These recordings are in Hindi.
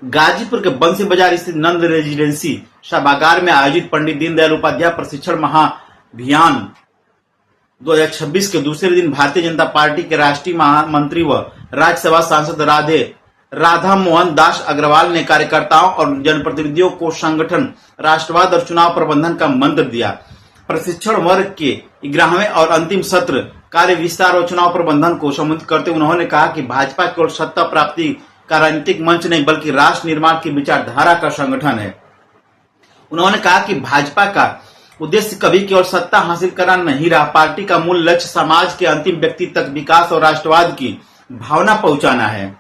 गाजीपुर के बंसी बाजार स्थित नंद रेजिडेंसी सभागार में आयोजित पंडित दीनदयाल उपाध्याय प्रशिक्षण महाअभियान 2026 के दूसरे दिन भारतीय जनता पार्टी के राष्ट्रीय महामंत्री व राज्यसभा सांसद राधा मोहन दास अग्रवाल ने कार्यकर्ताओं और जनप्रतिनिधियों को संगठन, राष्ट्रवाद और चुनाव प्रबंधन का मंत्र दिया। प्रशिक्षण वर्ग के 11वें और अंतिम सत्र कार्य विस्तार और चुनाव प्रबंधन को संबोधित करते उन्होंने कहा कि भाजपा केवल सत्ता प्राप्ति का राजनीतिक मंच नहीं बल्कि राष्ट्र निर्माण की विचारधारा का संगठन है। उन्होंने कहा कि भाजपा का उद्देश्य कभी केवल सत्ता हासिल करना नहीं रहा, पार्टी का मूल लक्ष्य समाज के अंतिम व्यक्ति तक विकास और राष्ट्रवाद की भावना पहुंचाना है।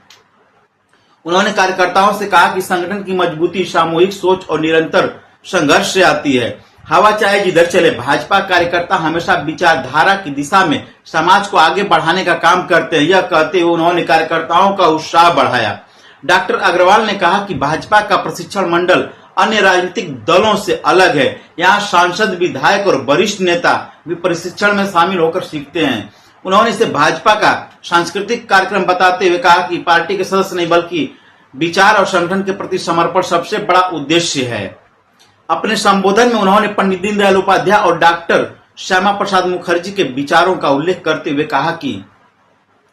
उन्होंने कार्यकर्ताओं से कहा कि संगठन की मजबूती सामूहिक सोच और निरंतर संघर्ष से आती है। हवा चाहे जिधर चले, भाजपा कार्यकर्ता हमेशा विचारधारा की दिशा में समाज को आगे बढ़ाने का काम करते हैं। यह कहते हुए उन्होंने कार्यकर्ताओं का उत्साह बढ़ाया। डॉक्टर अग्रवाल ने कहा कि भाजपा का प्रशिक्षण मंडल अन्य राजनीतिक दलों से अलग है। यहाँ सांसद, विधायक और वरिष्ठ नेता भी प्रशिक्षण में शामिल होकर सीखते हैं। उन्होंने इसे भाजपा का सांस्कृतिक कार्यक्रम बताते हुए कहा कि पार्टी के सदस्य नहीं बल्कि विचार और संगठन के प्रति समर्पण सबसे बड़ा उद्देश्य है। अपने संबोधन में उन्होंने पंडित दीनदयाल उपाध्याय और डॉक्टर श्यामा प्रसाद मुखर्जी के विचारों का उल्लेख करते हुए कहा कि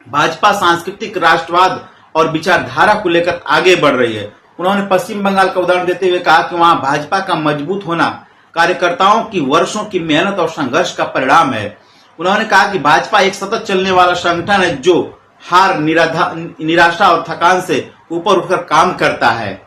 भाजपा सांस्कृतिक, राष्ट्रवाद और विचारधारा को लेकर आगे बढ़ रही है। उन्होंने पश्चिम बंगाल का उदाहरण देते हुए कहा कि वहां भाजपा का मजबूत होना कार्यकर्ताओं की वर्षों की मेहनत और संघर्ष का परिणाम है। उन्होंने कहा कि भाजपा एक सतत चलने वाला संगठन है जो हार, निराशा और थकान से ऊपर उठकर काम करता है।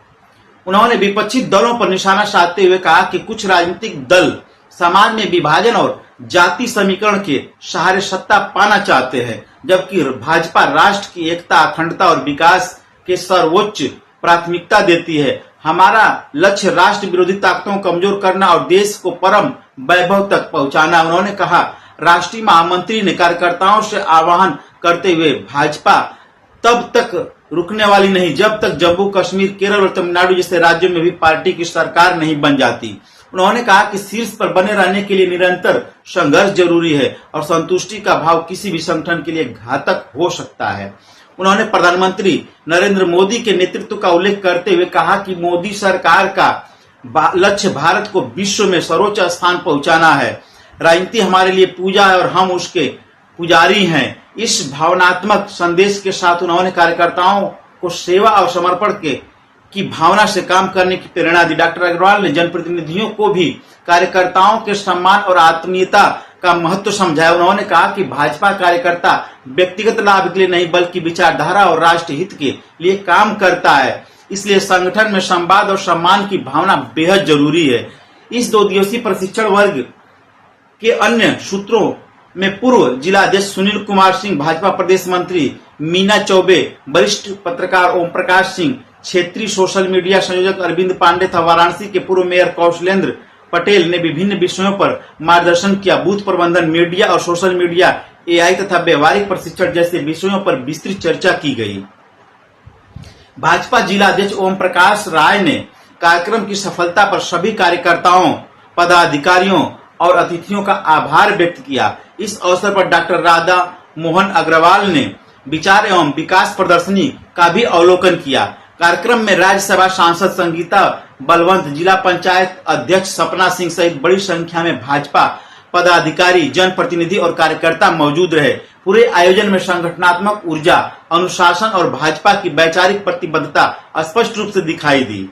उन्होंने विपक्षी दलों पर निशाना साधते हुए कहा कि कुछ राजनीतिक दल समाज में विभाजन और जाति समीकरण के सहारे सत्ता पाना चाहते हैं, जबकि भाजपा राष्ट्र की एकता, अखंडता और विकास के सर्वोच्च प्राथमिकता देती है। हमारा लक्ष्य राष्ट्र विरोधी ताकतों को कमजोर करना और देश को परम वैभव तक पहुंचाना। उन्होंने कहा, राष्ट्रीय महामंत्री ने कार्यकर्ताओं से आह्वान करते हुए भाजपा तब तक रुकने वाली नहीं जब तक जम्मू कश्मीर, केरल और तमिलनाडु जैसे राज्यों में भी पार्टी की सरकार नहीं बन जाती। उन्होंने कहा कि शीर्ष पर बने रहने के लिए निरंतर संघर्ष जरूरी है और संतुष्टि का भाव किसी भी संगठन के लिए घातक हो सकता है। उन्होंने प्रधानमंत्री नरेंद्र मोदी के नेतृत्व का उल्लेख करते हुए कहा कि मोदी सरकार का लक्ष्य भारत को विश्व में सर्वोच्च स्थान पहुंचाना है। राजनीति हमारे लिए पूजा है और हम उसके पुजारी हैं। इस भावनात्मक संदेश के साथ उन्होंने कार्यकर्ताओं को सेवा और समर्पण की भावना से काम करने की प्रेरणा दी। डॉक्टर अग्रवाल ने जनप्रतिनिधियों को भी कार्यकर्ताओं के सम्मान और आत्मीयता का महत्व समझाया। उन्होंने कहा कि भाजपा कार्यकर्ता व्यक्तिगत लाभ के लिए नहीं बल्कि विचारधारा और राष्ट्र हित के लिए काम करता है, इसलिए संगठन में संवाद और सम्मान की भावना बेहद जरूरी है। इस 2 दिवसीय प्रशिक्षण वर्ग के अन्य सूत्रों में पूर्व जिलाध्यक्ष सुनील कुमार सिंह, भाजपा प्रदेश मंत्री मीना चौबे, वरिष्ठ पत्रकार ओम प्रकाश सिंह, क्षेत्रीय सोशल मीडिया संयोजक अरविंद पांडे तथा वाराणसी के पूर्व मेयर कौशलेंद्र पटेल ने विभिन्न विषयों पर मार्गदर्शन किया। बूथ प्रबंधन, मीडिया और सोशल मीडिया, AI तथा व्यवहारिक प्रशिक्षण जैसे विषयों पर विस्तृत चर्चा की गई। भाजपा जिलाध्यक्ष ओम प्रकाश राय ने कार्यक्रम की सफलता पर सभी कार्यकर्ताओं, पदाधिकारियों और अतिथियों का आभार व्यक्त किया। इस अवसर पर डॉक्टर राधा मोहन अग्रवाल ने विचार एवं विकास प्रदर्शनी का भी अवलोकन किया। कार्यक्रम में राज्यसभा सांसद संगीता बलवंत, जिला पंचायत अध्यक्ष सपना सिंह सहित बड़ी संख्या में भाजपा पदाधिकारी, जनप्रतिनिधि और कार्यकर्ता मौजूद रहे। पूरे आयोजन में संगठनात्मक ऊर्जा, अनुशासन और भाजपा की वैचारिक प्रतिबद्धता स्पष्ट रूप से दिखाई दी।